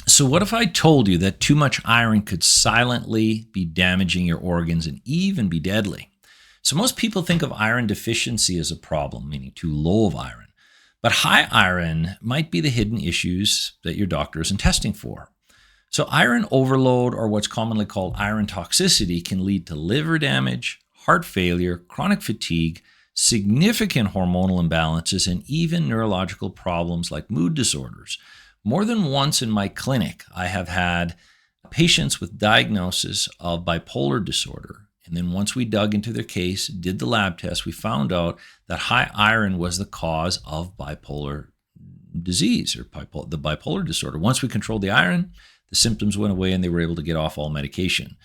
So what if I told you that too much iron could silently be damaging your organs and even be deadly? So most people think of iron deficiency as a problem, meaning too low of iron. But high iron might be the hidden issues that your doctor isn't testing for. So iron overload, or what's commonly called iron toxicity, can lead to liver damage, heart failure, chronic fatigue, significant hormonal imbalances, and even neurological problems like mood disorders. More than once in my clinic, I have had patients with diagnosis of bipolar disorder. And then once we dug into their case, did the lab test, we found out that high iron was the cause of bipolar disease or the bipolar disorder. Once we controlled the iron, the symptoms went away and they were able to get off all medication.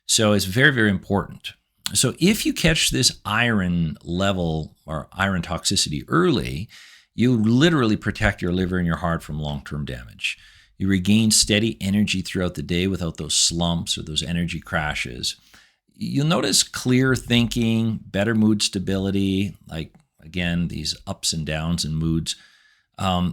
So it's very, very important. So if you catch this iron level or iron toxicity early, you literally protect your liver and your heart from long-term damage. You regain steady energy throughout the day without those slumps or those energy crashes. You'll notice clear thinking, better mood stability, like, again, these ups and downs in moods.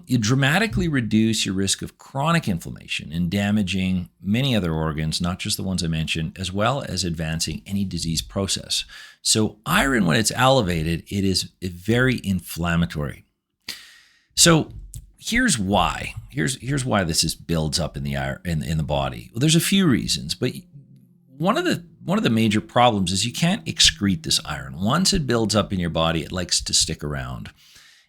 You dramatically reduce your risk of chronic inflammation and damaging many other organs, not just the ones I mentioned, as well as advancing any disease process. So iron, when it's elevated, it is very inflammatory. So here's why. Here's why this builds up in the body. Well, there's a few reasons, but one of the major problems is you can't excrete this iron. Once it builds up in your body, it likes to stick around.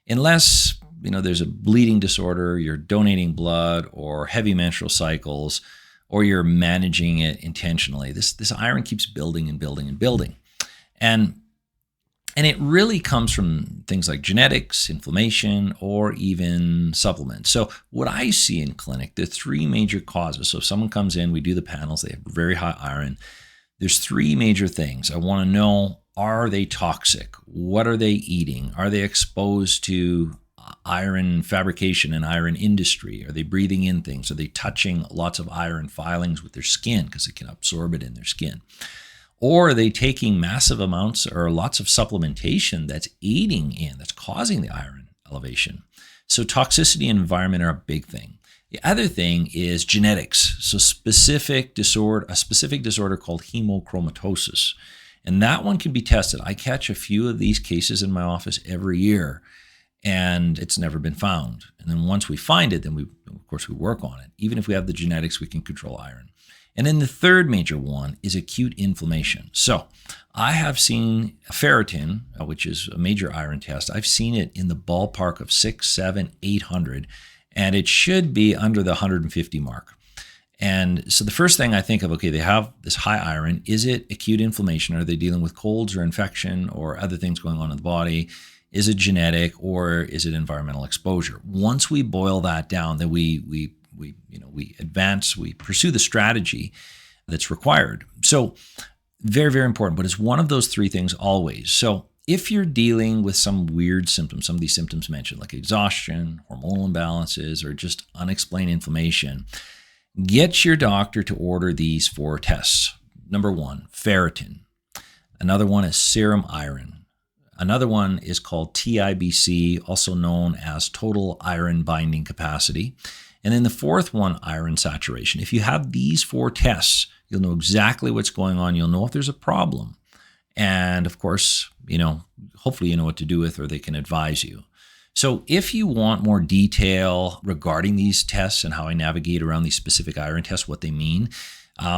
Unless, there's a bleeding disorder, you're donating blood, or heavy menstrual cycles, or you're managing it intentionally. This iron keeps building and building and building. And it really comes from things like genetics, inflammation, or even supplements. So what I see in clinic, the three major causes. So if someone comes in, we do the panels, they have very high iron. There's three major things. I want to know, are they toxic? What are they eating? Are they exposed to iron fabrication and iron industry? Are they breathing in things? Are they touching lots of iron filings with their skin because they can absorb it in their skin? Or are they taking massive amounts or lots of supplementation that's that's causing the iron elevation? So toxicity and environment are a big thing. The other thing is genetics. So a specific disorder called hemochromatosis. And that one can be tested. I catch a few of these cases in my office every year, and it's never been found. And then once we find it, then we work on it. Even if we have the genetics, we can control iron. And then the third major one is acute inflammation. So I have seen ferritin, which is a major iron test. I've seen it in the ballpark of 600, 700, 800, and it should be under the 150 mark. And so the first thing I think of, okay, they have this high iron. Is it acute inflammation? Are they dealing with colds or infection or other things going on in the body? Is it genetic, or is it environmental exposure? Once we boil that down, then we advance, we pursue the strategy that's required. So very, very important, but it's one of those three things always. So if you're dealing with some weird symptoms, some of these symptoms mentioned, like exhaustion, hormonal imbalances, or just unexplained inflammation, get your doctor to order these 4 tests. Number 1, ferritin. Another one is serum iron. Another one is called TIBC, also known as total iron binding capacity. And then the fourth one, iron saturation. If you have these 4 tests, you'll know exactly what's going on. You'll know if there's a problem. And of course, hopefully you know what to do with, or they can advise you. So if you want more detail regarding these tests and how I navigate around these specific iron tests, what they mean,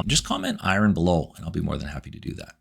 just comment iron below, and I'll be more than happy to do that.